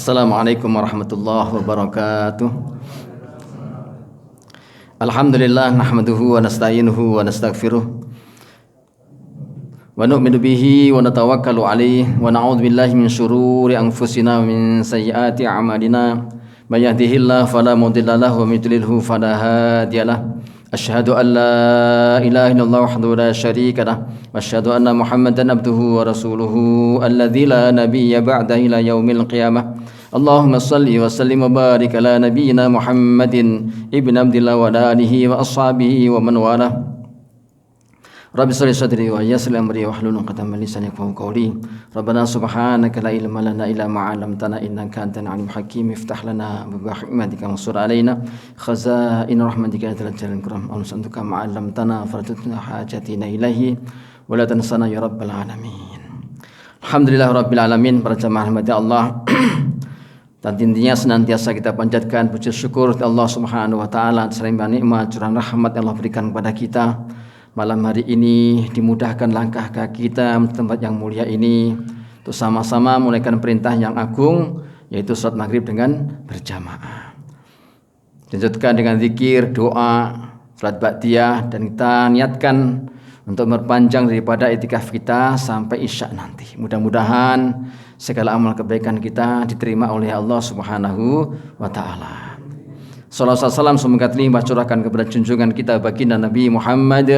Assalamualaikum warahmatullahi wabarakatuh. Alhamdulillah nahmaduhu wa nasta'inuhu wa nastaghfiruh wa nu'minu bihi wa natawakkalu alaihi wa na'udzu billahi min syururi anfusina wa min sayyiati a'malina may yahdihillahu fala mudilla lahu wa may yudlilhu fala hadiyalah. Asyhadu an la ilaha illallah wahdahu la syarika lah wa asyhadu anna Muhammadan abduhu wa rasuluhu alladzi la nabiyya ba'dahu ila yaumil qiyamah. Allahumma salli wa sallim wa barik ala nabiyyina Muhammadin ibn Abdillah wa ala alihi wa ashabihi wa man walah. Rabbi shrah li sadri wa yassir li amri wahlul 'uqdatam min lisani yafqahu qawli. Rabbana subhanaka la ilma lana illa ma 'allamtana innaka antal alimul hakim. Iftah lana bi rahmatika wansur alaina khazain rahmatika ya dzal jalali wal ikram. Allahumma ma 'allamtana faratutna hajatina ilaihi wa la tansana ya rabbal alamin. Alhamdulillah rabbil alamin. Para jamaah rahmati Allah. Dan intinya senantiasa kita panjatkan puji syukur Allah Subhanahu wa taala atas limpahan nikmat curahan rahmat yang Allah berikan kepada kita. Malam hari ini dimudahkan langkah kaki kita di tempat yang mulia ini untuk sama-sama menunaikan perintah yang agung, yaitu salat maghrib dengan berjamaah. Dilanjutkan dengan zikir, doa, salat ba'diyah, dan kita niatkan untuk memperpanjang daripada i'tikaf kita sampai isya nanti. Mudah-mudahan segala amal kebaikan kita diterima oleh Allah Subhanahu wa taala. Sallallahu alaihi wasallam semoga terlimpah curahkan kepada junjungan kita baginda Nabi Muhammad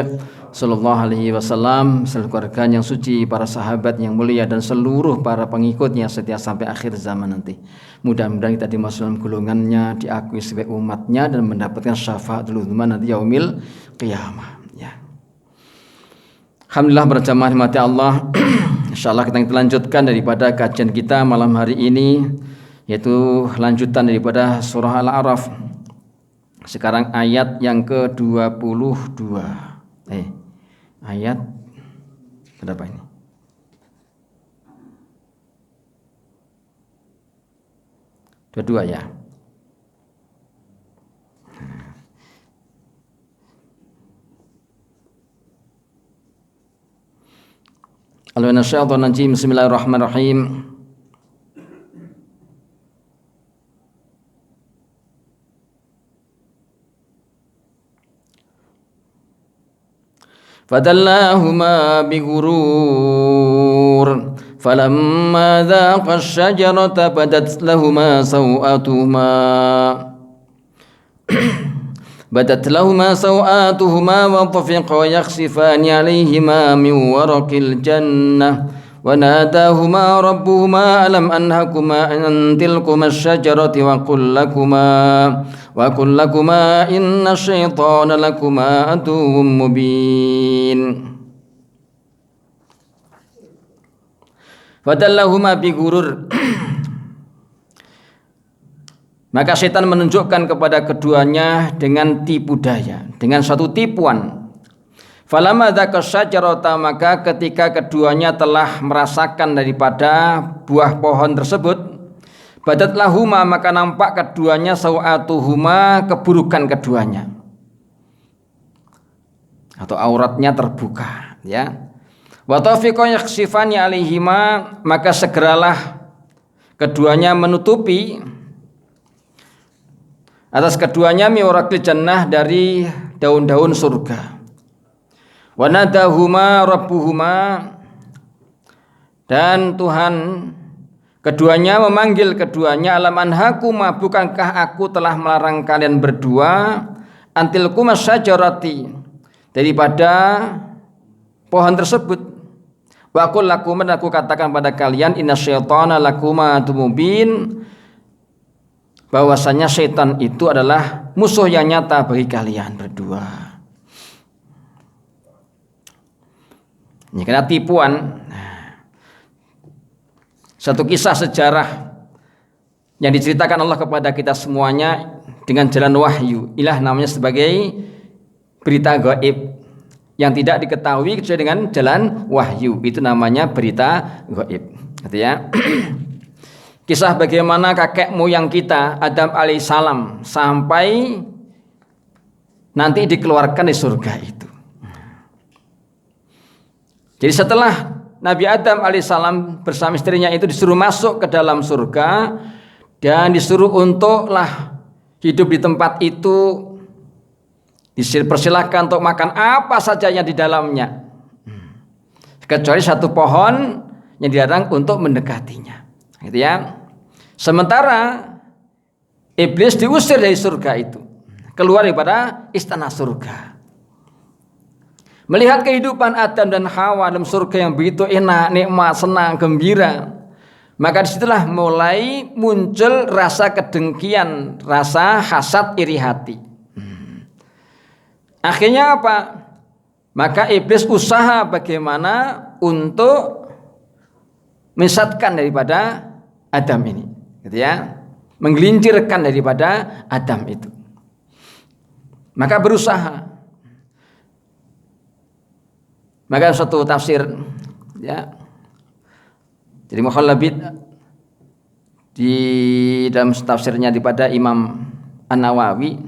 sallallahu alaihi wasallam, seluruh keluarga yang suci, para sahabat yang mulia, dan seluruh para pengikutnya setia sampai akhir zaman nanti. Mudah-mudahan kita dimasukkan dalam golongannya, diakui sebagai umatnya, dan mendapatkan syafaatul uzma nanti yaumil qiyamah. Ya. Alhamdulillah berjamaah rahmati Allah. Insyaallah kita lanjutkan daripada kajian kita malam hari ini, yaitu lanjutan daripada surah Al-A'raf. Sekarang ayat yang ke-22. Ayat berapa ini? Dua ya. Bismillahirrahmanirrahim. فدلاهما بغرور فلما ذاقا الشجرة بدت لهما سوآتهما وطفقا يخصفان عليهما من ورق الجنة وناداهما ربهما ألم أنهكما عن تلكما الشجرة وقل لكما إن الشيطان لكما عدو مبين فدلهما بغرور. Maka setan menunjukkan kepada keduanya dengan tipu daya, dengan suatu tipuan. Falamma dzaka syajarata, maka ketika keduanya telah merasakan daripada buah pohon tersebut, badat lahuma, maka nampak keduanya sawatuhuma, keburukan keduanya, atau auratnya terbuka, ya. Wa tafiqa yakhsifani alaihima, maka segeralah keduanya menutupi atas keduanya miwarakil jannah, dari daun-daun surga. Wa nadahuma rabbuhuma, dan Tuhan keduanya memanggil keduanya, alam anhakuma, bukankah aku telah melarang kalian berdua, antilkuma syajarati, daripada pohon tersebut. Wa aqul lakum, dan aku katakan pada kalian, inna syaitana lakuma aduwwun, bahwasanya setan itu adalah musuh yang nyata bagi kalian berdua. Ini karena tipuan. Satu kisah sejarah yang diceritakan Allah kepada kita semuanya dengan jalan wahyu. Ilah namanya sebagai berita gaib yang tidak diketahui kecuali dengan jalan wahyu. Itu namanya berita gaib. Gitu ya. Kisah bagaimana kakek moyang kita Adam alaihissalam sampai nanti dikeluarkan di surga itu. Jadi setelah Nabi Adam alaihissalam bersama istrinya itu disuruh masuk ke dalam surga, dan disuruh untuklah hidup di tempat itu, dipersilahkan untuk makan apa saja yang di dalamnya, kecuali satu pohon yang dilarang untuk mendekatinya, gitu ya. Sementara iblis diusir dari surga itu, keluar daripada istana surga. Melihat kehidupan Adam dan Hawa dalam surga yang begitu enak, nikmat, senang, gembira, maka disitulah mulai muncul rasa kedengkian, rasa hasad, iri hati. Akhirnya apa? Maka iblis usaha bagaimana untuk menyesatkan daripada Adam ini, gitu ya, menggelincirkan daripada Adam itu. Maka berusaha. Maka suatu tafsir, ya, jadi Mukhallabid di dalam tafsirnya daripada Imam An-Nawawi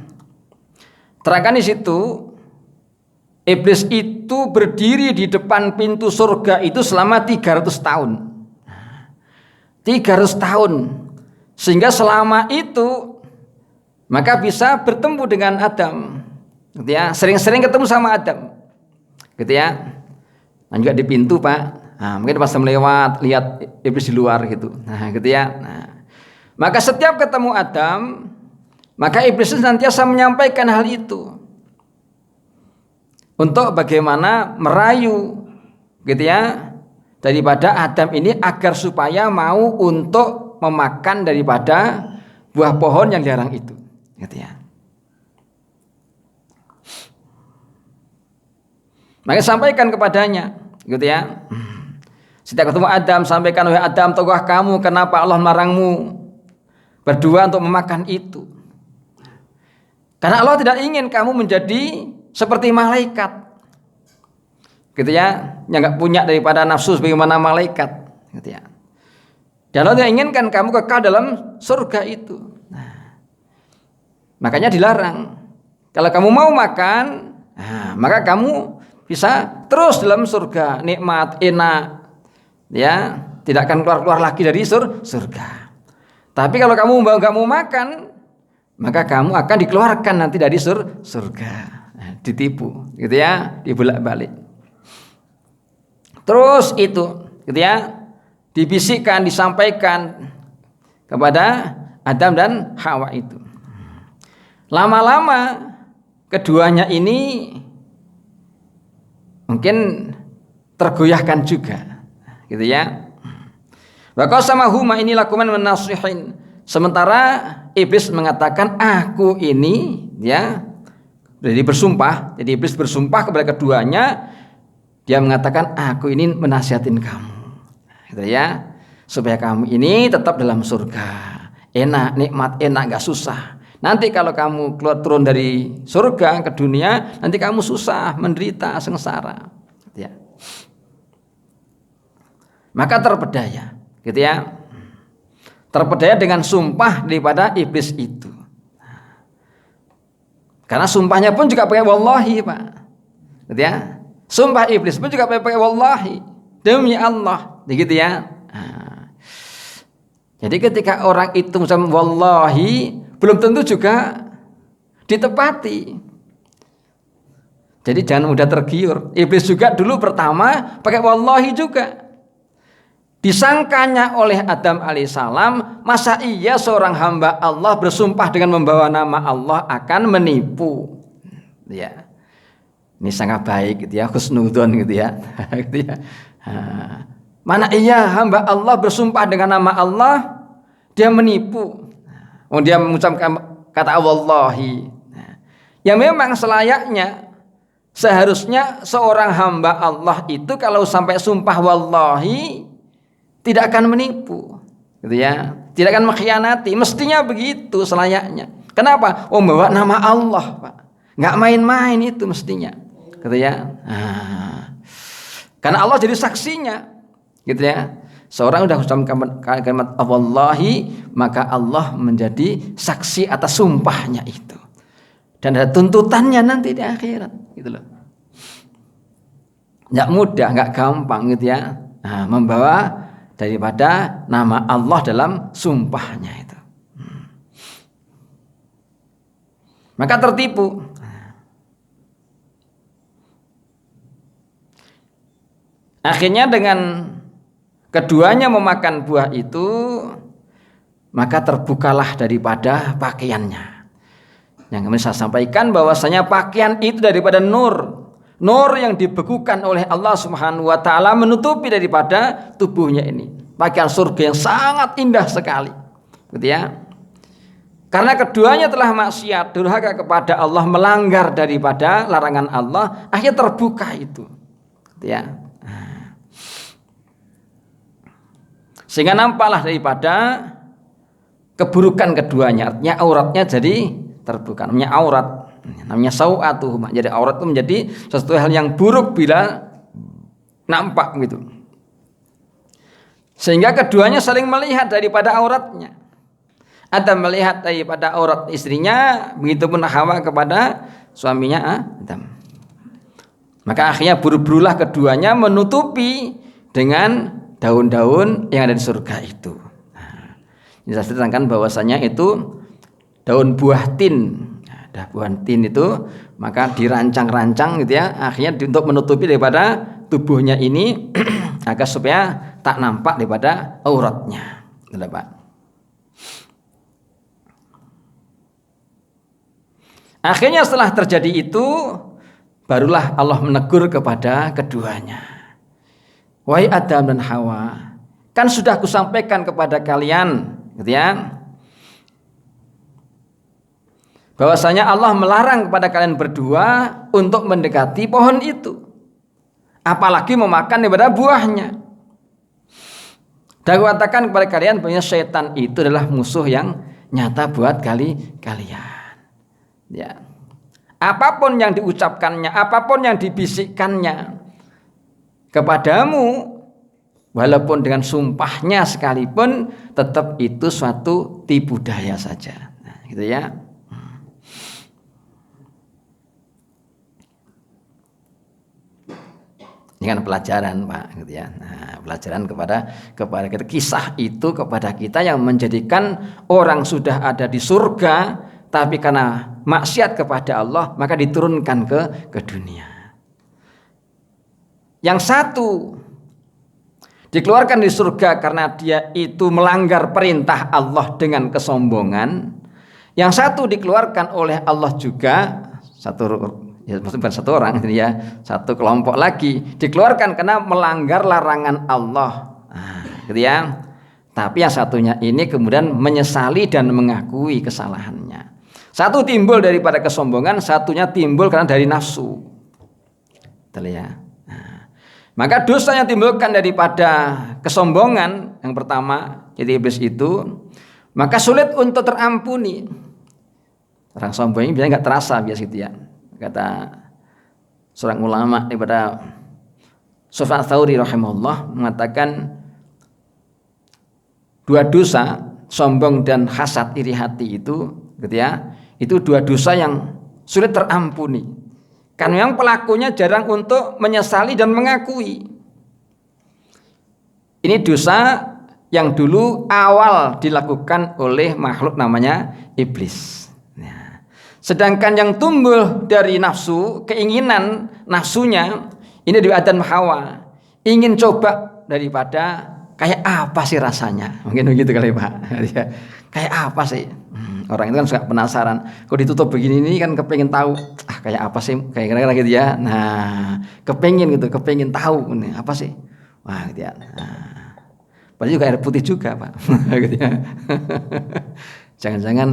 terangkan di situ, iblis itu berdiri di depan pintu surga itu selama 300 tahun. 300 tahun. Sehingga selama itu maka bisa bertemu dengan Adam. Gitu ya, sering-sering ketemu sama Adam. Gitu ya. Dan juga di pintu, Pak. Nah, mungkin pas melewat lihat iblis di luar gitu. Nah, gitu ya. Nah, maka setiap ketemu Adam, maka iblis senantiasa menyampaikan hal itu untuk bagaimana merayu, gitu ya, daripada Adam ini agar supaya mau untuk memakan daripada buah pohon yang dilarang itu, gitu ya. Maka sampaikan kepadanya, gitu ya. Setiap ketemu Adam, sampaikan, wahai Adam, tahukah kamu kenapa Allah melarangmu berdua untuk memakan itu? Karena Allah tidak ingin kamu menjadi seperti malaikat, gitu ya, yang nggak punya daripada nafsu sebagaimana malaikat, gitu ya. Dan Allah tidak inginkan kamu kekal dalam surga itu. Nah, makanya dilarang. Kalau kamu mau makan, nah, maka kamu bisa terus dalam surga, nikmat, enak, ya, tidak akan keluar lagi dari surga. Tapi kalau kamu nggak mau makan, maka kamu akan dikeluarkan nanti dari surga. Nah, ditipu, gitu ya, dibolak-balik. Terus itu, gitu ya, dibisikkan, disampaikan kepada Adam dan Hawa itu. Lama-lama keduanya ini mungkin tergoyahkan juga, gitu ya. Wa qasamahuma ini lakuman menasihin. Sementara iblis mengatakan aku ini, ya, jadi bersumpah. Jadi iblis bersumpah kepada keduanya, dia mengatakan aku ini menasihatin kamu, gitu ya, supaya kamu ini tetap dalam surga, enak, nikmat, enak, gak susah. Nanti kalau kamu keluar turun dari surga ke dunia, nanti kamu susah, menderita, sengsara, gitu ya. Maka terpedaya, gitu ya, terpedaya dengan sumpah daripada iblis itu. Karena sumpahnya pun juga pakai wallahi, Pak, gitu ya. Sumpah iblis pun juga pakai wallahi, demi Allah, gitu ya. Nah, jadi ketika orang itu misalnya wallahi, belum tentu juga ditepati. Jadi jangan mudah tergiur. Iblis juga dulu pertama pakai wallahi juga. Disangkanya oleh Adam alaihissalam, masa iya seorang hamba Allah bersumpah dengan membawa nama Allah akan menipu. Ya. Ini sangat baik, gitu ya, husnudon, gitu ya. Gitu ya. Mana iya hamba Allah bersumpah dengan nama Allah, dia menipu. Oh, dia mengucapkan kata wallahi. Ya memang selayaknya, seharusnya seorang hamba Allah itu kalau sampai sumpah wallahi tidak akan menipu, gitu ya, tidak akan mengkhianati. Mestinya begitu selayaknya. Kenapa? Oh, membawa nama Allah, Pak, nggak main-main itu mestinya, gitu ya. Karena Allah jadi saksinya, gitu ya. Seorang sudah ucapkan kalimat wallahi, maka Allah menjadi saksi atas sumpahnya itu. Dan ada tuntutannya nanti di akhirat, gitu loh. Nggak mudah, nggak gampang, gitu ya. Nah, membawa daripada nama Allah dalam sumpahnya itu. maka tertipu. Akhirnya dengan keduanya memakan buah itu, maka terbukalah daripada pakaiannya. Yang kemarin saya sampaikan bahwasanya pakaian itu daripada nur yang dibekukan oleh Allah Subhanahu wa taala menutupi daripada tubuhnya ini. Pakaian surga yang sangat indah sekali. Gitu ya. Karena keduanya telah maksiat, durhaka kepada Allah, melanggar daripada larangan Allah, akhirnya terbuka itu. Gitu ya. Sehingga nampaklah daripada keburukan keduanya, artinya auratnya jadi terbuka. Namanya aurat, namanya sau'atuhuma. Jadi aurat itu menjadi sesuatu hal yang buruk bila nampak gitu. Sehingga keduanya saling melihat daripada auratnya. Adam melihat daripada aurat istrinya, begitupun Hawa kepada suaminya Adam. Maka akhirnya buru-burulah keduanya menutupi dengan daun-daun yang ada di surga itu. Ini saya terangkan bahwasanya itu daun buah tin. Ada buah tin itu maka dirancang-rancang gitu ya, akhirnya untuk menutupi daripada tubuhnya ini agar supaya tak nampak daripada auratnya. Betul, Pak. Akhirnya setelah terjadi itu, barulah Allah menegur kepada keduanya. Wahai Adam dan Hawa, kan sudah kusampaikan kepada kalian, gitu ya, bahwasanya Allah melarang kepada kalian berdua untuk mendekati pohon itu, apalagi memakan daripada buahnya. Dan katakan kepada kalian bahwa syaitan itu adalah musuh yang nyata buat kalian. Ya. Apapun yang diucapkannya, apapun yang dibisikkannya kepadamu, walaupun dengan sumpahnya sekalipun, tetap itu suatu tipu daya saja. Nah, gitu ya. Ini kan pelajaran, Pak, gitu ya. Nah, pelajaran kepada kita, kisah itu kepada kita yang menjadikan orang sudah ada di surga, tapi karena maksiat kepada Allah maka diturunkan ke dunia. Yang satu dikeluarkan di surga karena dia itu melanggar perintah Allah dengan kesombongan. Yang satu dikeluarkan oleh Allah juga, maksudnya bukan satu orang ya, satu kelompok lagi dikeluarkan karena melanggar larangan Allah. Gitu ya. Tapi yang satunya ini kemudian menyesali dan mengakui kesalahannya. Satu timbul daripada kesombongan, satunya timbul karena dari nafsu. Betul ya. Maka dosa yang timbulkan daripada kesombongan yang pertama, jadi iblis itu, maka sulit untuk terampuni. Orang sombong ini biasanya nggak terasa biasa gitu ya. Kata seorang ulama daripada Sufyan Tsauri rahimahullah mengatakan dua dosa, sombong dan hasad iri hati itu, gitu ya, itu dua dosa yang sulit terampuni. Karena yang pelakunya jarang untuk menyesali dan mengakui. Ini dosa yang dulu awal dilakukan oleh makhluk namanya iblis. Nah, sedangkan yang tumbuh dari nafsu, keinginan nafsunya, ini dari Adam Hawa, ingin coba daripada kayak apa sih rasanya. Mungkin begitu kali Pak. Kayak apa sih? Orang itu kan suka penasaran. Kok ditutup begini ini kan kepengin tahu. Kayak apa sih? Kayak kira-kira gitu ya. Nah, kepengin tahu nih apa sih? Wah, gitu ya. Nah, padahal juga air putih juga, Pak. Gitu ya. Jangan-jangan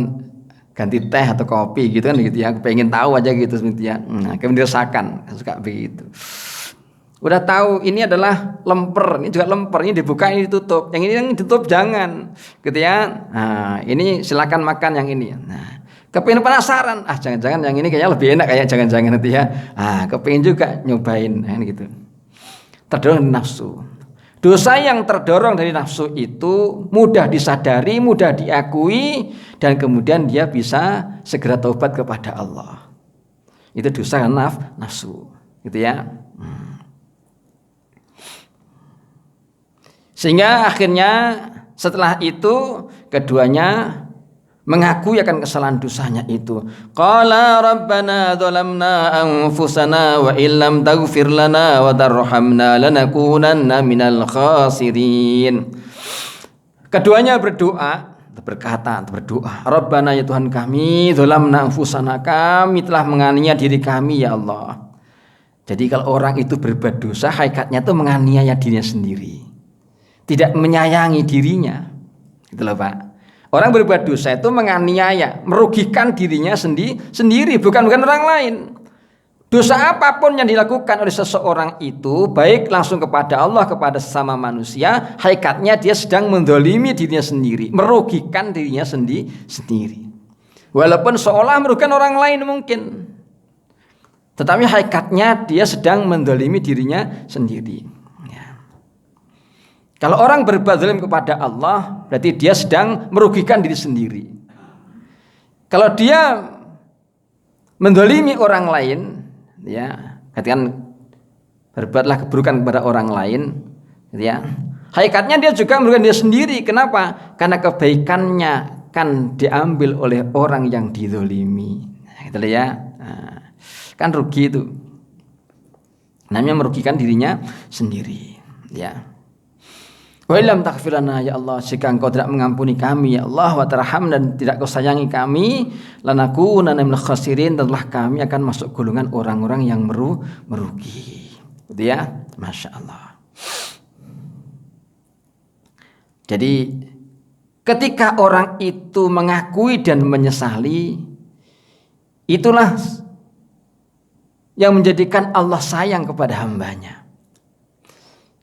ganti teh atau kopi gitu kan gitu ya. Kepengin tahu aja gitu ya. Nah, kemudian dirasakan, suka begitu. Udah tahu ini adalah lemper, ini juga lemper, ini dibuka, ini ditutup. Yang ini yang ditutup jangan, gitu ya. Nah, ini silakan makan yang ini. Nah, kepingin penasaran, jangan-jangan yang ini kayaknya lebih enak kayak jangan-jangan nanti ya. Kepingin juga nyobain, gitu. Terdorong dari nafsu. Dosa yang terdorong dari nafsu itu mudah disadari, mudah diakui, dan kemudian dia bisa segera taubat kepada Allah. Itu dosa nafsu, gitu ya. Sehingga akhirnya setelah itu keduanya mengakui akan kesalahan dosanya itu. Qala rabbana dzalamna anfusana wa illam taghfir lana wa tarhamna lanakunanna minal khasirin. Keduanya berdoa, Rabbana ya Tuhan kami, dzalamna anfusana, kami telah menganiaya diri kami ya Allah. Jadi kalau orang itu berbuat dosa, hakikatnya itu menganiaya dirinya sendiri, tidak menyayangi dirinya. Itulah Pak. Orang berbuat dosa itu menganiaya, merugikan dirinya sendiri, bukan orang lain. Dosa apapun yang dilakukan oleh seseorang itu, baik langsung kepada Allah, kepada sesama manusia, hakikatnya dia sedang mendolimi dirinya sendiri, merugikan dirinya sendiri. Walaupun seolah merugikan orang lain mungkin, tetapi hakikatnya dia sedang mendolimi dirinya sendiri. Kalau orang berbuat zalim kepada Allah, berarti dia sedang merugikan diri sendiri. Kalau dia mendolimi orang lain, ya, katakan berbuatlah keburukan kepada orang lain, ya, hakikatnya dia juga merugikan diri sendiri. Kenapa? Karena kebaikannya kan diambil oleh orang yang dizalimi. Gitu ya. Nah, kan rugi itu. Namanya merugikan dirinya sendiri, ya. Wa illam taghfir lana ya Allah, jika Engkau tidak mengampuni kami ya Allah, wa tarham, dan tidak Kau sayangi kami, lanakunanna minal khasirin, tentulah kami akan masuk golongan orang-orang yang merugi. Gitu ya. Masya Allah. Jadi ketika orang itu mengakui dan menyesali, itulah yang menjadikan Allah sayang kepada hambanya.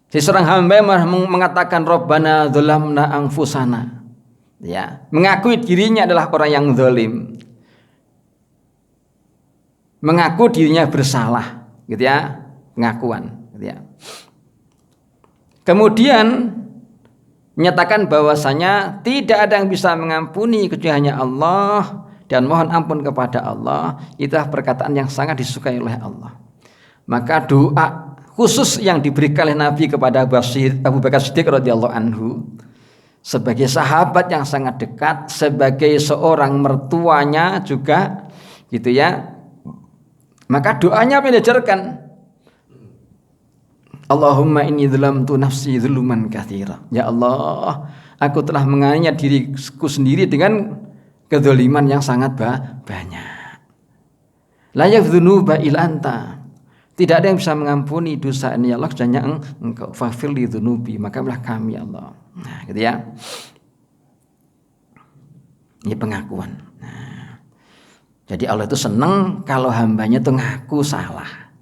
Jadi seorang hamba mengatakan Rabbana dzalamna anfusana, ya, mengakui dirinya adalah orang yang zalim, mengaku dirinya bersalah, gitu ya, pengakuan, gitu ya. Kemudian menyatakan bahwasanya tidak ada yang bisa mengampuni kecuali hanya Allah, dan mohon ampun kepada Allah. Itulah perkataan yang sangat disukai oleh Allah. Maka doa khusus yang diberikan oleh Nabi kepada Abu Bakar Siddiq radhiyallahu anhu, sebagai sahabat yang sangat dekat, sebagai seorang mertuanya juga, gitu ya. Maka doanya diajarkan, Allahumma inni dzalamtu nafsi dzuluman katsira. Ya Allah, aku telah menganiaya diriku sendiri dengan kedzaliman yang sangat banyak. La yaghzunuba illa anta. Tidak ada yang bisa mengampuni dosa ini ya Allah, hanya Engkau. Faghfir li dzunubi, maka belah kami ya Allah. Nah, gitu ya. Ini pengakuan. Nah, jadi Allah itu senang kalau hambanya itu ngaku salah.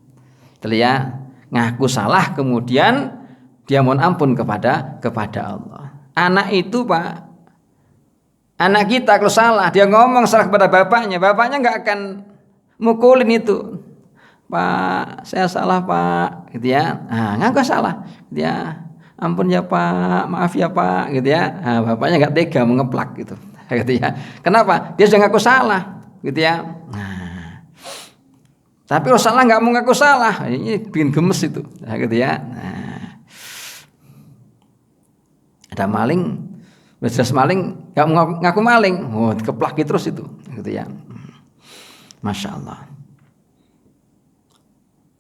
Gitu ya. Ngaku salah, kemudian dia mohon ampun kepada Allah. Anak itu Pak, anak kita kalau salah, dia ngomong salah kepada bapaknya nggak akan mukulin itu. Pak, saya salah Pak, gitu ya. Nah, ngaku salah, gitu ya. Ampun ya Pak, maaf ya Pak, gitu ya. Nah, bapaknya nggak tega mengeplak gitu, gitu ya. Kenapa? Dia sudah ngaku salah, gitu ya. Nah, tapi kalau salah nggak mau ngaku salah, ini bikin gemes itu, gitu ya. Nah, ada maling, jelas maling, nggak mau ngaku maling, dikeplaki terus itu, gitu ya. Masya Allah.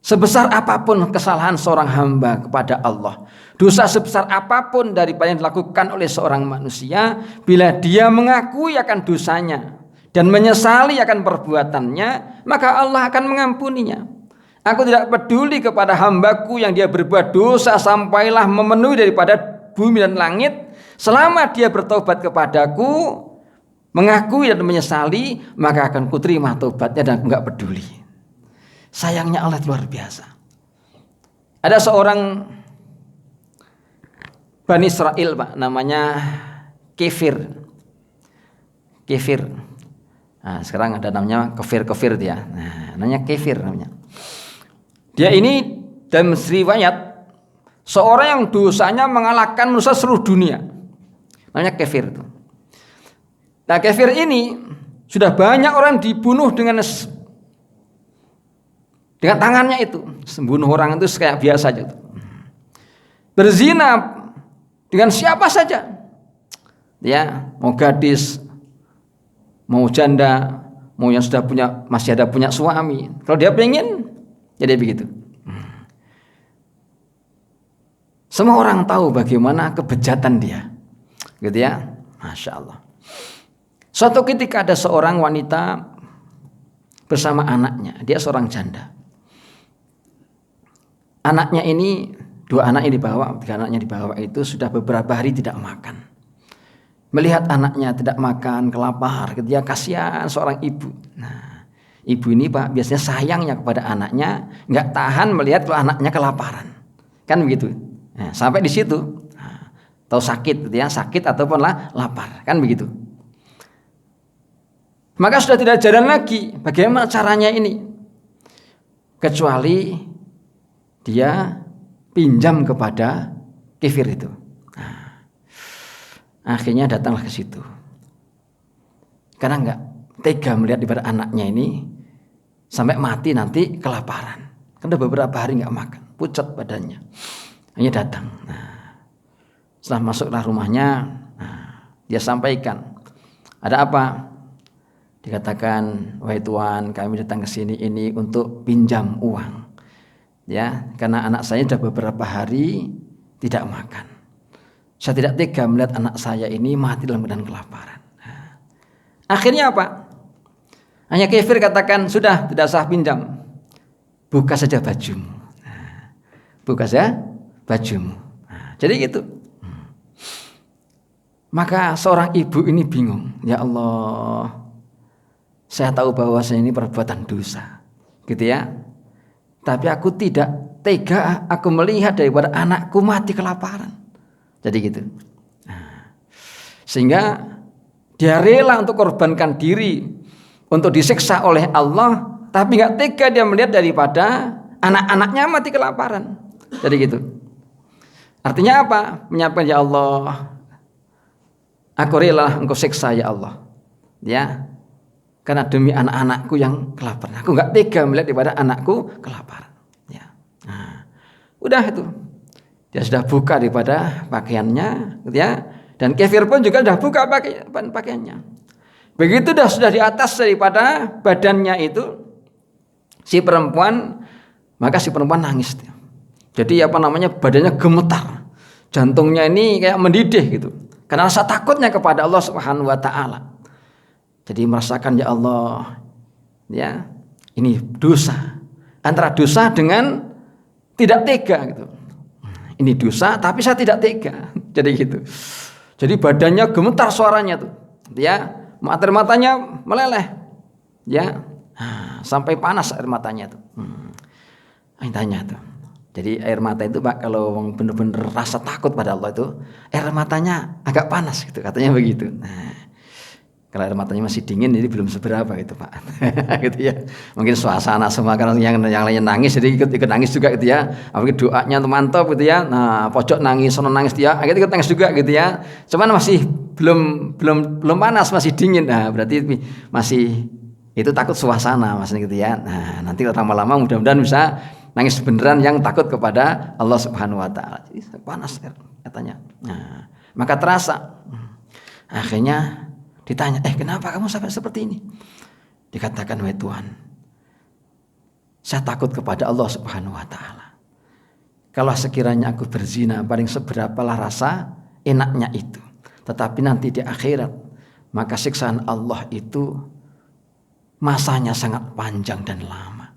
Sebesar apapun kesalahan seorang hamba kepada Allah, dosa sebesar apapun daripada yang dilakukan oleh seorang manusia, bila dia mengakui akan dosanya dan menyesali akan perbuatannya, maka Allah akan mengampuninya. Aku tidak peduli kepada hambaku yang dia berbuat dosa sampailah memenuhi daripada bumi dan langit, selama dia bertobat kepadaku, mengakui dan menyesali, maka akan kuterima tobatnya dan aku enggak peduli. Sayangnya Allah luar biasa. Ada seorang Bani Israel Pak, namanya Kefir. Nah, sekarang ada namanya Kefir dia. Nah, namanya Kefir namanya. Dia ini dalam riwayat seorang yang dosanya mengalahkan manusia seluruh dunia. Namanya Kefir itu. Nah, Kefir ini sudah banyak orang dibunuh dengan tangannya itu. Membunuh orang itu kayak biasa aja. Berzina dengan siapa saja. Ya, mau gadis mau janda, mau yang sudah masih ada punya suami. Kalau dia pengen, jadi begitu. Semua orang tahu bagaimana kebejatan dia, gitu ya, Masya Allah. Suatu ketika ada seorang wanita bersama anaknya, dia seorang janda. Anaknya ini, 2 anaknya dibawa, 3 anaknya dibawa itu sudah beberapa hari tidak makan. Melihat anaknya tidak makan, kelapar, dia kasihan seorang ibu. Nah, ibu ini Pak biasanya sayangnya kepada anaknya, nggak tahan melihat kalau anaknya kelaparan, kan begitu. Nah, sampai di situ, tahu sakit, gitu ya, sakit ataupun lapar, kan begitu. Maka sudah tidak jalan lagi. Bagaimana caranya ini? Kecuali dia pinjam kepada kefir itu. Nah, akhirnya datanglah ke situ. Karena enggak tega melihat daripada anaknya ini sampai mati nanti kelaparan. Karena beberapa hari enggak makan, pucat badannya. Hanya datang. Nah, setelah masuklah rumahnya, dia sampaikan, ada apa? Dikatakan, wahai Tuan, kami datang ke sini ini untuk pinjam uang. Ya, karena anak saya sudah beberapa hari tidak makan. Saya tidak tega melihat anak saya ini mati dalam keadaan kelaparan. Nah, akhirnya apa? Hanya kafir katakan, sudah tidak usah pinjam, buka saja bajumu. Nah, buka saja bajumu. Nah, jadi gitu. Maka seorang ibu ini bingung. Ya Allah, saya tahu bahwa saya ini perbuatan dosa, gitu ya. Tapi aku tidak tega aku melihat daripada anakku mati kelaparan. Jadi gitu. Nah, sehingga dia rela untuk korbankan diri untuk disiksa oleh Allah, tapi nggak tega dia melihat daripada anak-anaknya mati kelaparan. Jadi gitu. Artinya apa? Menyampaikan, ya Allah, aku rela engkau siksa ya Allah. Ya. Karena demi anak-anakku yang kelaparan. Aku nggak tega melihat daripada anakku kelaparan. Ya. Nah, udah itu. Dia sudah buka daripada pakaiannya, gitu ya. Dan kafir pun juga sudah buka pakaiannya. Begitu sudah di atas daripada badannya itu si perempuan, maka si perempuan nangis. Jadi badannya gemetar, jantungnya ini kayak mendidih gitu. Karena rasa takutnya kepada Allah Subhanahu Wa Taala. Jadi merasakan, ya Allah, ya ini dosa. Antara dosa dengan tidak tega gitu. Ini dosa, tapi saya tidak tega. Jadi gitu. Jadi badannya gemetar suaranya tuh, ya, air matanya meleleh, ya, sampai panas air matanya tuh. Tanya tuh. Jadi air mata itu Pak, kalau benar-benar rasa takut pada Allah itu, air matanya agak panas gitu, katanya begitu. Nah, kalau air matanya masih dingin, jadi belum seberapa gitu Pak. Gitu ya. Mungkin suasana semua karena yang lainnya nangis, jadi ikut nangis juga gitu ya. Apalagi doanya tuh mantap gitu ya. Nah, pojok nangis, sono nangis dia, akhirnya ikut nangis juga gitu ya. Cuman masih belum panas, masih dingin. Nah, berarti masih itu takut suasana Mas gitu ya. Nah, nanti lama-lama mudah-mudahan bisa nangis beneran yang takut kepada Allah Subhanahu Wa Taala. Jadi panas katanya. Nah, maka terasa. Akhirnya ditanya, kenapa kamu sampai seperti ini? Dikatakan, wahai Tuhan, saya takut kepada Allah Subhanahu Wa Taala. Kalau sekiranya aku berzina, paling seberapalah rasa enaknya itu. Tetapi nanti di akhirat, maka siksaan Allah itu masanya sangat panjang dan lama.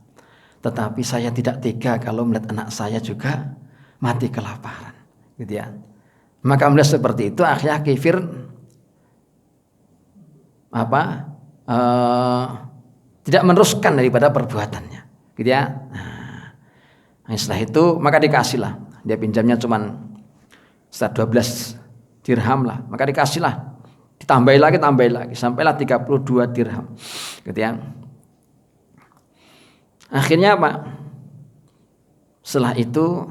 Tetapi saya tidak tega kalau melihat anak saya juga mati kelaparan, gitu ya. Maka melihat seperti itu, akhirnya kafir tidak meneruskan daripada perbuatannya, gitu ya. Nah, setelah itu maka dikasihlah, dia pinjamnya cuman sekitar 12 dirham lah, maka dikasihlah, ditambahi lagi sampailah 32 dirham, gitu ya. Akhirnya apa? Setelah itu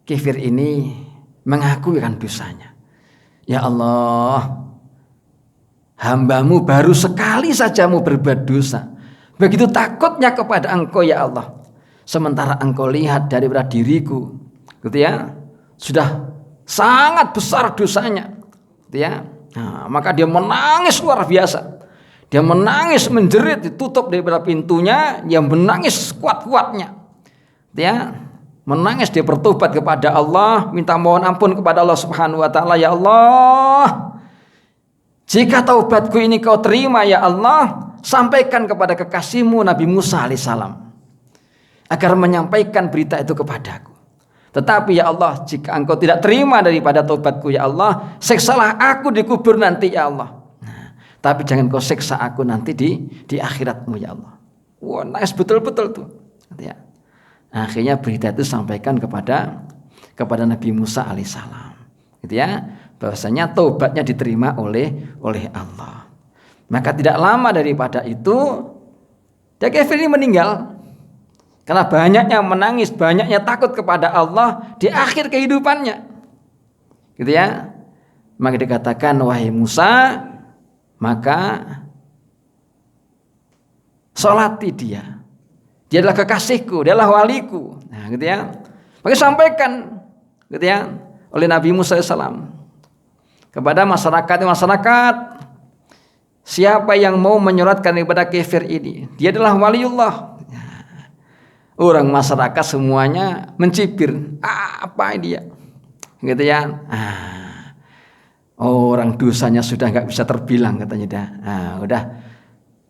kafir ini mengakui kan dosanya. Ya Allah, hamba-Mu baru sekali saja mau berbuat dosa. Begitu takutnya kepada Engkau ya Allah. Sementara Engkau lihat daripada diriku, gitu ya, sudah sangat besar dosanya, gitu ya. Nah, maka dia menangis luar biasa. Dia menangis menjerit, ditutup daripada pintunya, dia menangis kuat-kuatnya. Dia menangis, dia bertobat kepada Allah, minta mohon ampun kepada Allah Subhanahu wa taala. Ya Allah, jika taubatku ini kau terima ya Allah, sampaikan kepada kekasihmu Nabi Musa alaihissalam agar menyampaikan berita itu kepadaku. Tetapi ya Allah, jika engkau tidak terima daripada taubatku ya Allah, siksalah aku di kubur nanti ya Allah. Tapi jangan kau siksa aku nanti di akhiratmu ya Allah. Wah, nangis betul-betul tuh. Ya. Akhirnya berita itu sampaikan kepada Nabi Musa alaihissalam. Gitu ya. Bahwasanya taubatnya diterima oleh Allah. Maka tidak lama daripada itu Kafir ini meninggal. Karena banyaknya menangis, banyaknya takut kepada Allah di akhir kehidupannya. Gitu ya. Maka dikatakan, wahai Musa, maka solati dia. Dia adalah kekasihku, dia adalah waliku. Nah, gitu ya. Maka sampaikan, gitu ya, oleh Nabi Musa AS kepada masyarakat, siapa yang mau menyolatkan kepada kafir ini, dia adalah waliullah. Orang masyarakat semuanya mencibir, apa dia, gitu ya. Orang dosanya sudah nggak bisa terbilang katanya dah. Udah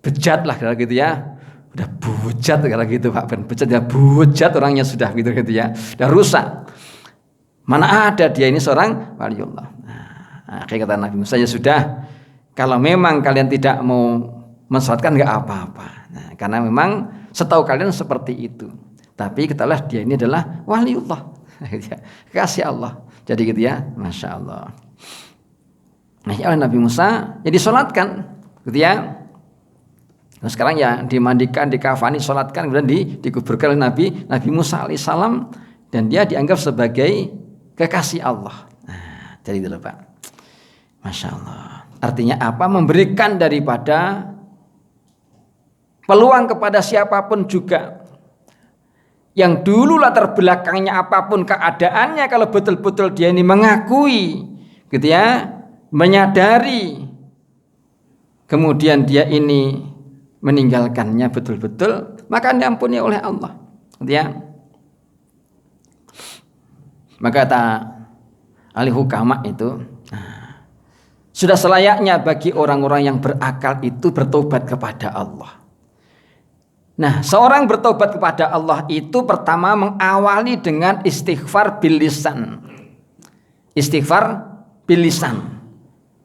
bejat lah kalau gitu ya. Udah bujat kalau gitu Pak Ben. Bejat ya, bujat orangnya sudah gitu ya. Udah rusak. Mana ada dia ini seorang waliullah. Kayak kata Nabi Musa, ya sudah. Kalau memang kalian tidak mau mensalatkan nggak apa-apa. Karena memang setahu kalian seperti itu. Tapi ketahuilah dia ini adalah waliullah. Kasih Allah. Jadi gitu ya. Masya Allah. Nah, oleh Nabi Musa ya disolatkan, gitu ya. Nah, sekarang ya dimandikan, dikafani, solatkan, kemudian dikuburkan oleh Nabi Musa alaihissalam, dan dia dianggap sebagai kekasih Allah. Nah, jadi itu loh Pak. Masya Allah. Artinya apa? Memberikan daripada peluang kepada siapapun juga. Yang dulu latar belakangnya apapun keadaannya, kalau betul-betul dia ini mengakui, gitu ya, menyadari, kemudian dia ini meninggalkannya betul-betul, maka diampuni oleh Allah. Ya. Maka kata ahli hukama itu, sudah selayaknya bagi orang-orang yang berakal itu bertobat kepada Allah. Nah, seorang bertobat kepada Allah itu pertama mengawali dengan istighfar bil lisan. Istighfar bil lisan.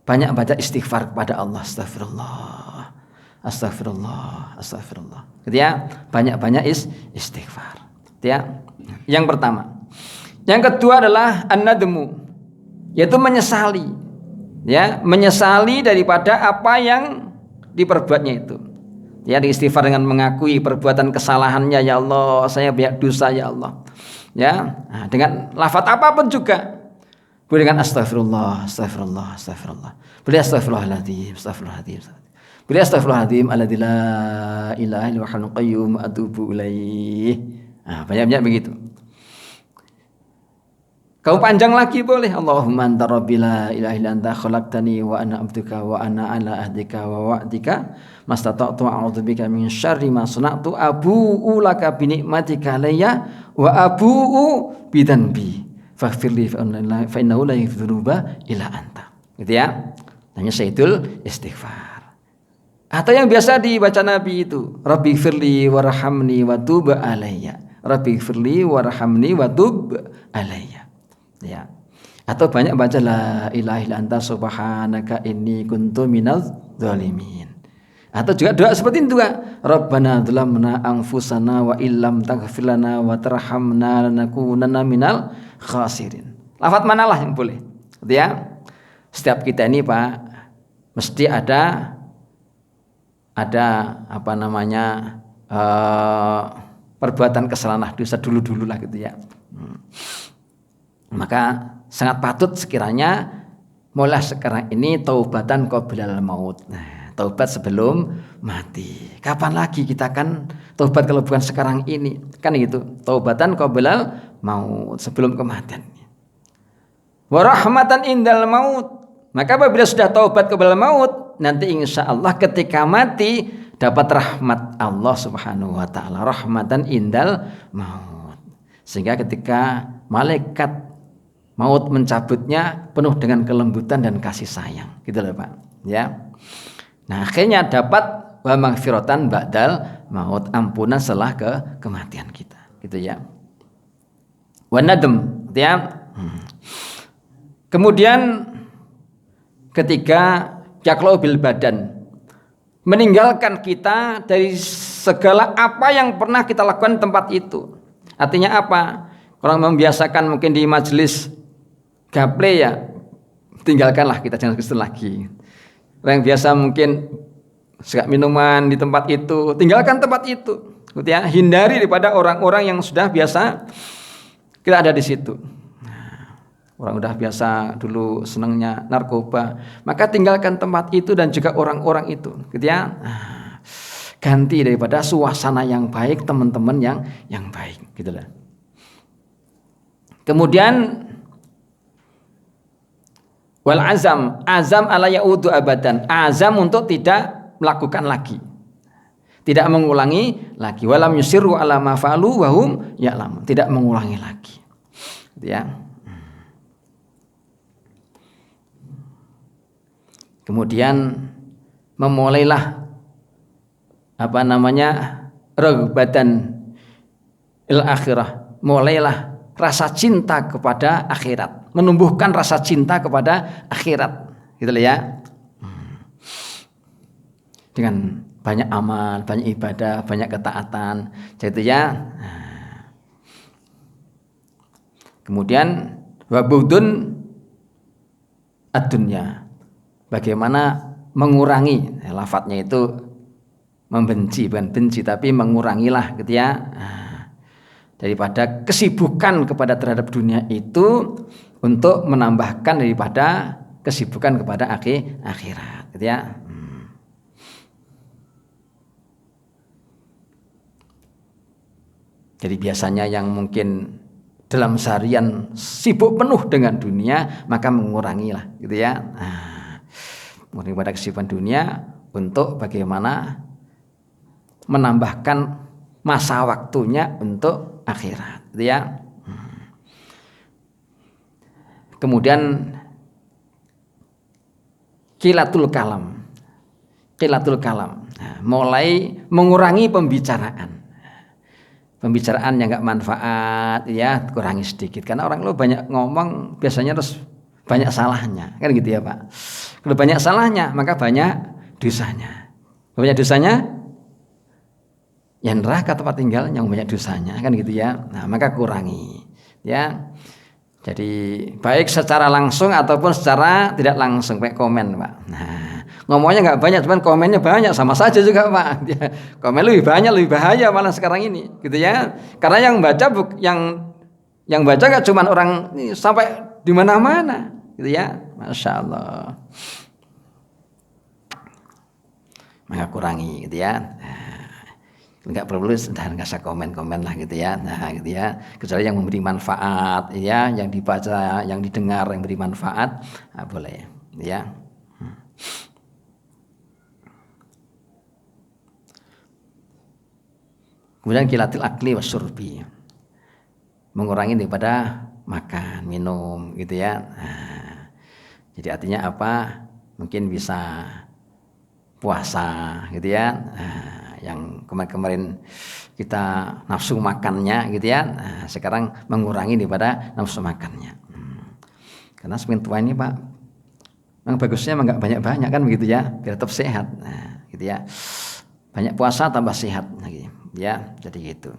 Banyak baca istighfar kepada Allah. Astagfirullah, astagfirullah, astagfirullah. Gitu ya, banyak-banyak istighfar. Gitu ya. Yang pertama. Yang kedua adalah an-nadmu, yaitu menyesali. Ya, menyesali daripada apa yang diperbuatnya itu. Ya, istighfar dengan mengakui perbuatan kesalahannya, ya Allah, saya banyak dosa ya Allah. Ya, nah, dengan lafaz apapun juga. Boleh dengan astagfirullah, astagfirullah, astagfirullah. Boleh astagfirullahaladzim, astagfirullahaladzim. Boleh astagfirullahaladzim alladzi la ilaha illa huwal qayyum atubu ilaih. Nah, banyak-banyak begitu. Kau panjang lagi boleh. Allahumma anta rabbi la ilaha illa anta khalaqtani wa ana abduka wa ana ala ahdika wa wa'dika mastata'tu a'udzubika min syarri ma sana'tu abu'u laka bi ni'matika alayya wa abu'u bi dhanbi faghfirli fa innahu la yaghfiru dzunuba illa anta. Gitu ya. Namanya sayyidul istighfar. Atau yang biasa dibaca Nabi itu, Rabbi firli warhamni wa tub alayya. Rabbi firli warhamni wa tub alayya. Ya. Atau banyak baca la ilaha illa anta subhanaka inni kuntu minadz zalimin. Atau juga doa seperti itu juga, Rabbana dzalamna anfusana wa illam taghfir lana wa tarhamna lanakunanna minal khasirin. Lafaz manalah yang boleh. Gitu ya. Setiap kita ini Pak mesti ada apa namanya perbuatan kesalahan dosa dulu lah gitu ya. Maka sangat patut sekiranya mulai sekarang ini taubatan qoblal maut. Nah, taubat sebelum mati. Kapan lagi kita kan taubat kalau bukan sekarang ini? Kan gitu. Taubatan qoblal maut, sebelum kematian. Wa rahmatan indal maut, Maka apabila sudah taubat qabla maut, nanti insya Allah ketika mati dapat rahmat Allah Subhanahu wa taala, rahmatan indal maut. Sehingga ketika malaikat maut mencabutnya penuh dengan kelembutan dan kasih sayang. Gitu loh Pak, ya. Nah, akhirnya dapat wa maghfiratan ba'dal maut, ampunan setelah kematian kita. Gitu ya. Wa nadm, ya. Kemudian ketika yaklau bil badan, meninggalkan kita dari segala apa yang pernah kita lakukan di tempat itu. Artinya apa? Orang membiasakan mungkin di majelis gaple ya, tinggalkanlah, kita jangan kesel lagi. Orang yang biasa mungkin suka minuman di tempat itu, tinggalkan tempat itu. Ya, hindari daripada orang-orang yang sudah biasa kita ada di situ. Orang udah biasa dulu senangnya narkoba, maka tinggalkan tempat itu dan juga orang-orang itu, gitu ya. Ganti daripada suasana yang baik, teman-teman yang baik, gitu lah. Kemudian wal azam ala yaudu abadan, azam untuk tidak melakukan lagi, tidak mengulangi lagi. Walam yusiru ala ma fa'alu wa hum ya'lamun, tidak mengulangi lagi, gitu ya. Kemudian memulailah raghbatan il akhirah, mulailah rasa cinta kepada akhirat, menumbuhkan rasa cinta kepada akhirat, gitu ya. Dengan banyak amal, banyak ibadah, banyak ketaatan, jadi ya. Kemudian wabudun ad-dunya, bagaimana mengurangi, lafadznya itu membenci, bukan benci tapi mengurangilah, gitu ya. Daripada kesibukan kepada terhadap dunia itu untuk menambahkan daripada kesibukan kepada akhirat, gitu ya. Jadi biasanya yang mungkin dalam seharian sibuk penuh dengan dunia, maka mengurangilah, gitu ya. Mengurangi pada kesibukan dunia untuk bagaimana menambahkan masa waktunya untuk akhirat, gitu ya. Kemudian qilatul kalam, mulai mengurangi pembicaraan yang nggak manfaat, ya, kurangi sedikit. Karena orang lo banyak ngomong biasanya terus banyak salahnya, kan gitu ya Pak. Kalau banyak salahnya maka banyak dosanya. Banyak dosanya, ya neraka tempat tinggal yang banyak dosanya, kan gitu ya. Nah, maka kurangi, ya. Jadi baik secara langsung ataupun secara tidak langsung, pakai komen Pak. Nah, ngomongnya nggak banyak, cuman komennya banyak, sama saja juga Pak. Komen lebih banyak, lebih bahaya malah sekarang ini, gitu ya. Karena yang baca yang baca nggak cuman orang ini, sampai di mana-mana, gitu ya. Masya Allah. Maka kurangi, gitu ya. Enggak perlu nggak usah komen-komen lah, gitu ya. Nah, gitu ya. Kecuali yang memberi manfaat, ya, yang dibaca, yang didengar, yang beri manfaat, nah, boleh, ya. Kemudian qilatil akli wasyurbi, mengurangi daripada makan, minum, gitu ya. Nah, jadi artinya apa? Mungkin bisa puasa, gitu ya. Nah, yang kemarin-kemarin kita nafsu makannya, gitu ya. Nah, sekarang mengurangi daripada nafsu makannya. Karena semakin tua ini Pak, memang bagusnya nggak banyak-banyak, kan begitu ya, biar tetap sehat. Nah, gitu ya. Banyak puasa tambah sehat lagi, ya. Jadi gitu.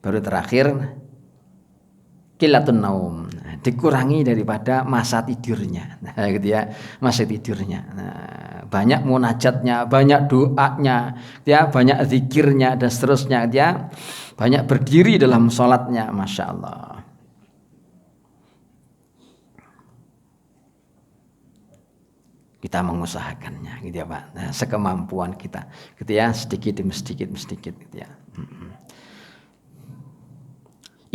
Baru terakhir qilatun naum, dikurangi daripada masa tidurnya, nah, gitu ya, masa tidurnya. Nah, banyak munajatnya, banyak doanya, ya, banyak zikirnya dan seterusnya, ya, banyak berdiri dalam sholatnya, masya Allah. Kita mengusahakannya, gitu ya Pak. Nah, sekemampuan kita, gitu ya, sedikit demi sedikit, gitu ya.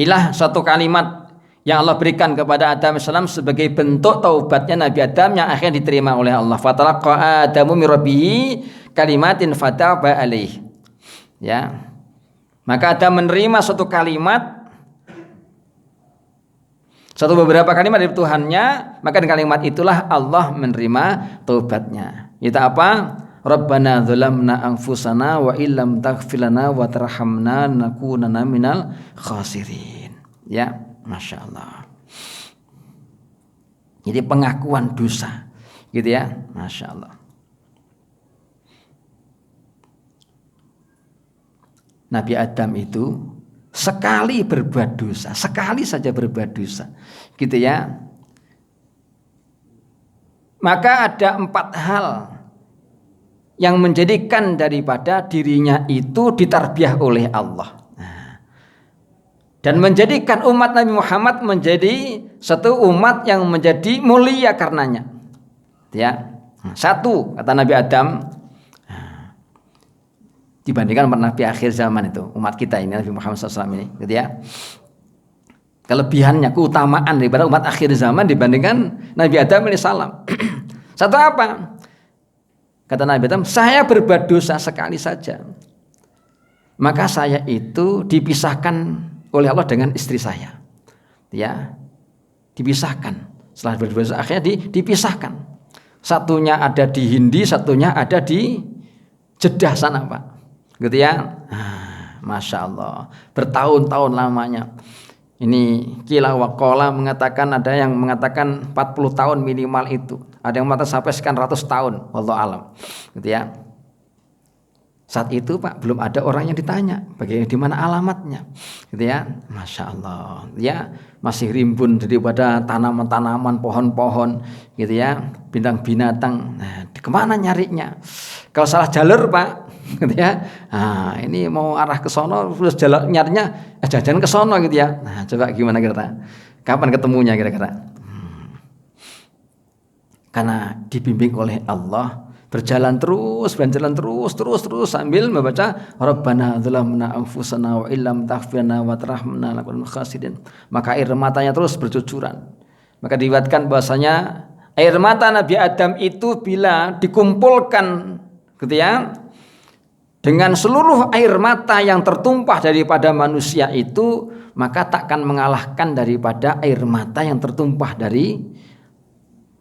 Ilah satu kalimat yang Allah berikan kepada Adam AS sebagai bentuk taubatnya Nabi Adam yang akhirnya diterima oleh Allah. Fatalaqa Adamu min rabbihi kalimatin fataba alaih. Ya. Maka Adam menerima suatu kalimat, suatu beberapa kalimat dari Tuhannya, maka dengan kalimat itulah Allah menerima taubatnya. Itu apa? Rabbana dzalamna anfusana wa illam taghfir lana wa tarhamna nakunanna minal khasirin. Ya. Masya Allah. Jadi pengakuan dosa, gitu ya, Masya Allah. Nabi Adam itu sekali berbuat dosa, sekali saja berbuat dosa, gitu ya. Maka ada 4 hal yang menjadikan daripada dirinya itu ditarbiyah oleh Allah. Dan menjadikan umat Nabi Muhammad menjadi satu umat yang menjadi mulia karenanya. Ya. 1, kata Nabi Adam, dibandingkan Nabi akhir zaman itu, umat kita ini Nabi Muhammad SAW ini, gitu ya. Kelebihannya, keutamaan daripada umat akhir zaman dibandingkan Nabi Adam alaihissalam. 1 apa? Kata Nabi Adam, saya berbuat dosa sekali saja, maka saya itu dipisahkan oleh Allah dengan istri saya, ya, dipisahkan. Setelah berdosa akhirnya dipisahkan. Satunya ada di Hindi, satunya ada di Jeddah sana, Pak, gitu ya. Masya Allah, bertahun-tahun lamanya. Ini kila wakola mengatakan, ada yang mengatakan 40 tahun minimal itu, ada yang mengatakan sampai sekian ratus tahun, wallahu alam, gitu ya. Saat itu Pak belum ada orang yang ditanya bagaimana di mana alamatnya, gitu ya. Masya Allah, ya, masih rimbun daripada tanaman-tanaman, pohon-pohon, gitu ya, bintang-binatang. Nah, kemana nyarinya? Kalau salah jalur Pak, gitu ya. Nah, ini mau arah ke sono, terus jalan nyarinya jangan ke sono, gitu ya. Nah, coba gimana kira-kira? Kapan ketemunya kira-kira? Karena dibimbing oleh Allah, berjalan terus sambil membaca Rabbana dzalamna anfusana wa illam taghfir lana wa tarhamna lanakunanna minal khasirin. Maka air matanya terus bercucuran. Maka diriwayatkan bahwasanya air mata Nabi Adam itu bila dikumpulkan, gitu ya, dengan seluruh air mata yang tertumpah daripada manusia itu, maka takkan mengalahkan daripada air mata yang tertumpah dari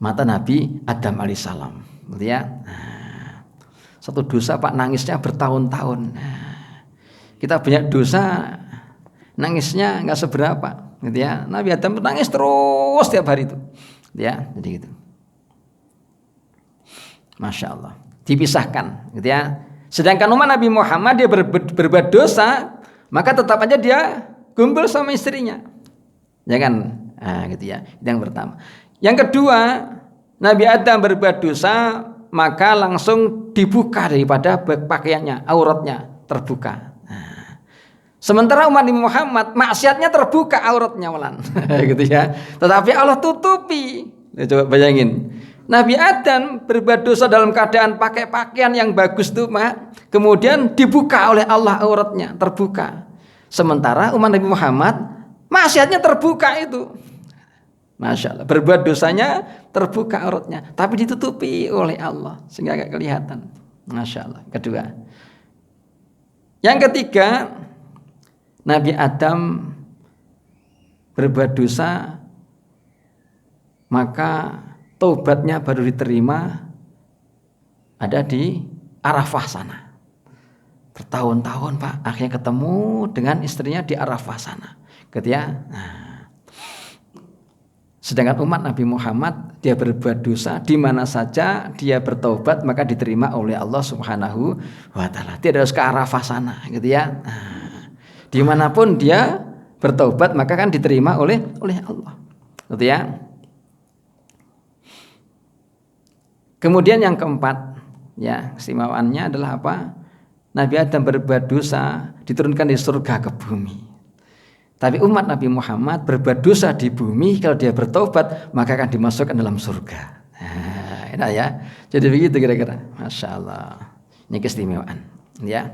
mata Nabi Adam alaihissalam, gitu ya. Nah, satu dosa Pak nangisnya bertahun-tahun. Nah, kita banyak dosa nangisnya nggak seberapa, gitu ya. Nabi Adam nangis terus tiap hari itu, gitu ya. Jadi gitu. Masya Allah, dipisahkan, gitu ya. Sedangkan umat Nabi Muhammad dia berbuat dosa, maka tetap aja dia kumpul sama istrinya, ya kan? Nah, gitu ya. Itu yang pertama. Yang kedua, Nabi Adam berbuat dosa, maka langsung dibuka daripada pakaiannya, auratnya terbuka. Nah, sementara umat Nabi Muhammad maksiatnya terbuka auratnya malah, gitu ya. Tetapi Allah tutupi. Coba bayangin, Nabi Adam berbuat dosa dalam keadaan pakai pakaian yang bagus tuh, Mak. Kemudian dibuka oleh Allah auratnya, terbuka. Sementara umat Nabi Muhammad maksiatnya terbuka itu. Masya Allah, berbuat dosanya terbuka auratnya, tapi ditutupi oleh Allah sehingga gak kelihatan. Masya Allah. Kedua. Yang ketiga, Nabi Adam berbuat dosa, maka taubatnya baru diterima ada di Arafah sana. Bertahun-tahun Pak, akhirnya ketemu dengan istrinya di Arafah sana, gitu ya. Nah, sedangkan umat Nabi Muhammad dia berbuat dosa di mana saja dia bertaubat maka diterima oleh Allah Subhanahu wa taala. Tidak harus ke Arafah sana, gitu ya. Nah, dimanapun dia bertaubat maka kan diterima oleh Allah, gitu ya. Kemudian yang keempat, ya, keistimewaannya adalah apa? Nabi Adam berbuat dosa diturunkan dari surga ke bumi. Tapi umat Nabi Muhammad berbuat dosa di bumi, kalau dia bertobat maka akan dimasukkan dalam surga. Nah, enak ya. Jadi begitu kira-kira. Masya Allah. Ini keistimewaan, ya.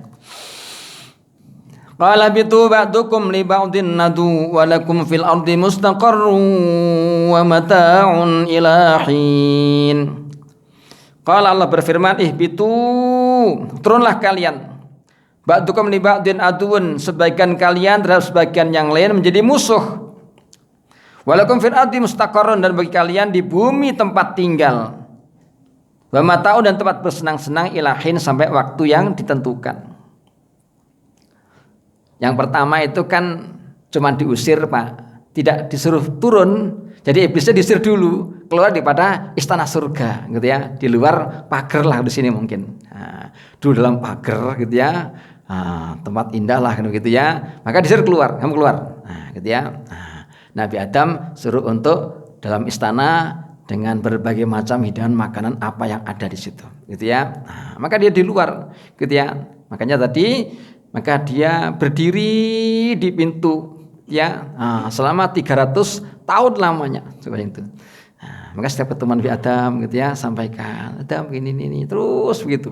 Qala bitu ba'dukum li ba'din nadu wa lakum fil ardi mustaqarrun wa mata'un ila hin. Qala Allah berfirman, ihbitu, turunlah kalian. Ba'dukum li ba'din aduun, sebagian kalian terhadap sebagian yang lain menjadi musuh. Wa lakum fil ardi mustaqarrun, dan bagi kalian di bumi tempat tinggal. Wa mata'un, dan tempat bersenang-senang ila hin, sampai waktu yang ditentukan. Yang pertama itu kan cuma diusir Pak, tidak disuruh turun. Jadi iblisnya diusir dulu, keluar daripada istana surga, gitu ya, di luar pagar lah di sini mungkin. Nah, dulu dalam pagar, gitu ya, tempat indah lah, gitu ya. Maka disuruh keluar, kamu keluar, gitu ya. Nabi Adam suruh untuk dalam istana dengan berbagai macam hidangan makanan apa yang ada di situ, gitu ya. Maka dia di luar, gitu ya. Makanya tadi. Maka dia berdiri di pintu, ya, selama 300 tahun lamanya, seperti itu. Maka setiap ketemu Nabi Adam, gitu ya, sampaikan, Adam ini terus begitu,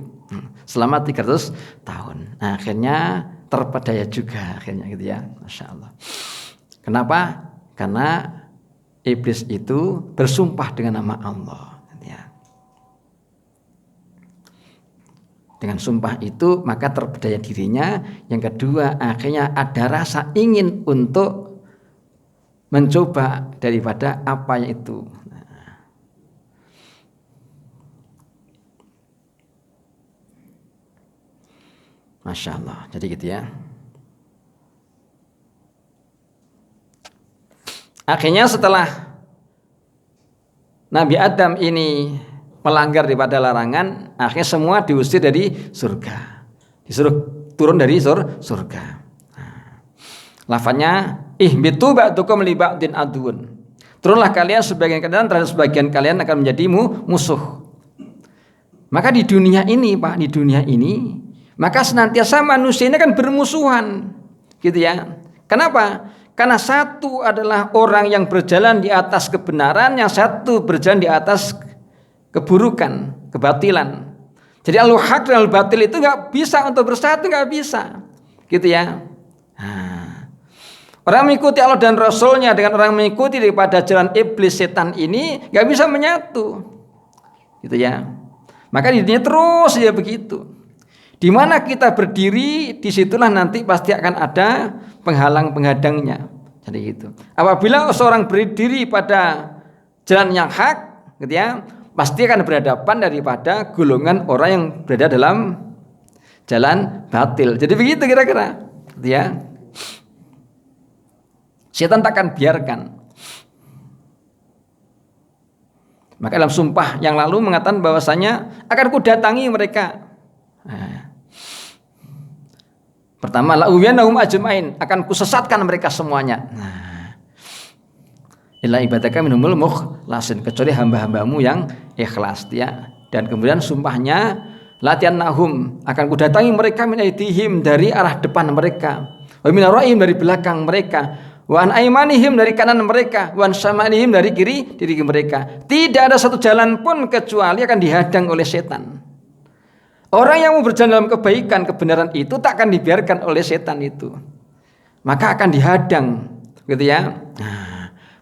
selama 300 tahun. Nah, akhirnya terpedaya juga, akhirnya, gitu ya, masya Allah. Kenapa? Karena iblis itu bersumpah dengan nama Allah. Dengan sumpah itu maka terpedaya dirinya. Yang kedua, akhirnya ada rasa ingin untuk mencoba daripada apa yang itu. Masya Allah. Jadi gitu ya. Akhirnya setelah Nabi Adam ini melanggar daripada larangan, akhirnya semua diusir dari surga, disuruh turun dari surga. Lafaznya ihbitu ba'dukum li ba'din aduun, turunlah kalian sebagian kalian terhadap sebagian kalian akan menjadi musuh. Maka di dunia ini Pak, di dunia ini maka senantiasa manusia ini kan bermusuhan, gitu ya. Kenapa? Karena satu adalah orang yang berjalan di atas kebenaran, yang satu berjalan di atas keburukan, kebatilan. Jadi al-haq dan al-batil itu nggak bisa untuk bersatu, nggak bisa, gitu ya. Orang mengikuti Allah dan Rasulnya dengan orang mengikuti daripada jalan iblis setan ini nggak bisa menyatu, gitu ya. Maka di dunia terus ya begitu. Di mana kita berdiri, disitulah nanti pasti akan ada penghalang penghadangnya. Jadi gitu. Apabila seorang berdiri pada jalan yang hak, gitu ya, pasti akan berhadapan daripada golongan orang yang berada dalam jalan batil. Jadi begitu kira-kira, ya. Setan tak akan biarkan. Maka dalam sumpah yang lalu mengatakan bahwasanya akan kudatangi mereka. Pertama, la'uwiyannahum ajmain, akan kusesatkan mereka semuanya. Illa ibadaka minhumul mukhlasin, kecuali hamba-hambamu yang ikhlas, ya. Dan kemudian sumpahnya latihan nahum, akan kudatangi mereka min aidihim, dari arah depan mereka, wa min waraihim, dari belakang mereka, wa an aimanihim, dari kanan mereka, wa an syamalihim, dari kiri mereka. Tidak ada satu jalan pun kecuali akan dihadang oleh setan. Orang yang mau berjalan dalam kebaikan, kebenaran itu tak akan dibiarkan oleh setan itu, maka akan dihadang, gitu ya.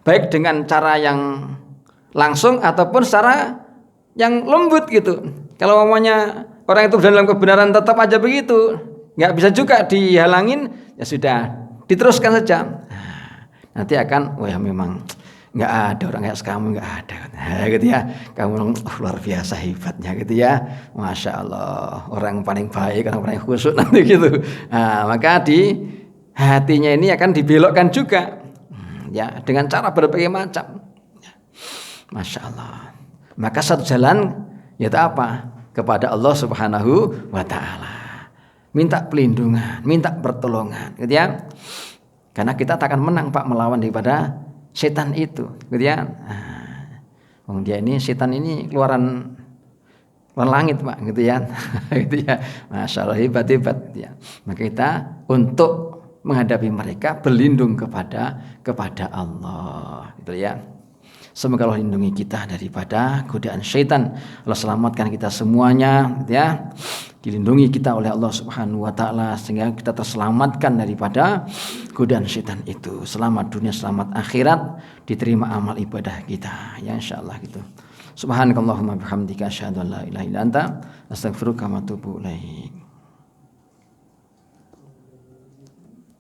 Baik dengan cara yang langsung ataupun secara yang lembut, gitu. Kalau namanya orang itu berjalan dalam kebenaran tetap aja begitu, nggak bisa juga dihalangin, ya sudah, diteruskan saja. Nanti akan, wah memang nggak ada orang kayak kamu, nggak ada, gitu ya. Kamu luar biasa hebatnya, gitu ya. Masya Allah, orang paling baik, orang paling khusyuk nanti gitu. Maka di hatinya ini akan dibelokkan juga, ya, dengan cara berbagai macam. Masya Allah. Maka satu jalan yaitu apa? Kepada Allah Subhanahu wa Ta'ala. Minta pelindungan, minta pertolongan, gitu ya. Karena kita tak akan menang Pak melawan daripada setan itu, gitu ya. Dia ini setan ini keluaran langit Pak, gitu ya. Gitu ya. Masya Allah, hebat, gitu ya. Maka kita untuk menghadapi mereka berlindung kepada Allah, gitu ya. Semoga Allah lindungi kita daripada godaan syaitan. Allah selamatkan kita semuanya, ya. Dilindungi kita oleh Allah Subhanahu wa taala sehingga kita terselamatkan daripada godaan syaitan itu. Selamat dunia, selamat akhirat, diterima amal ibadah kita. Ya insyaallah gitu. Subhanakallahumma bihamdika asyhadu an la ilaha illa anta astaghfiruka wa atubu ilaik.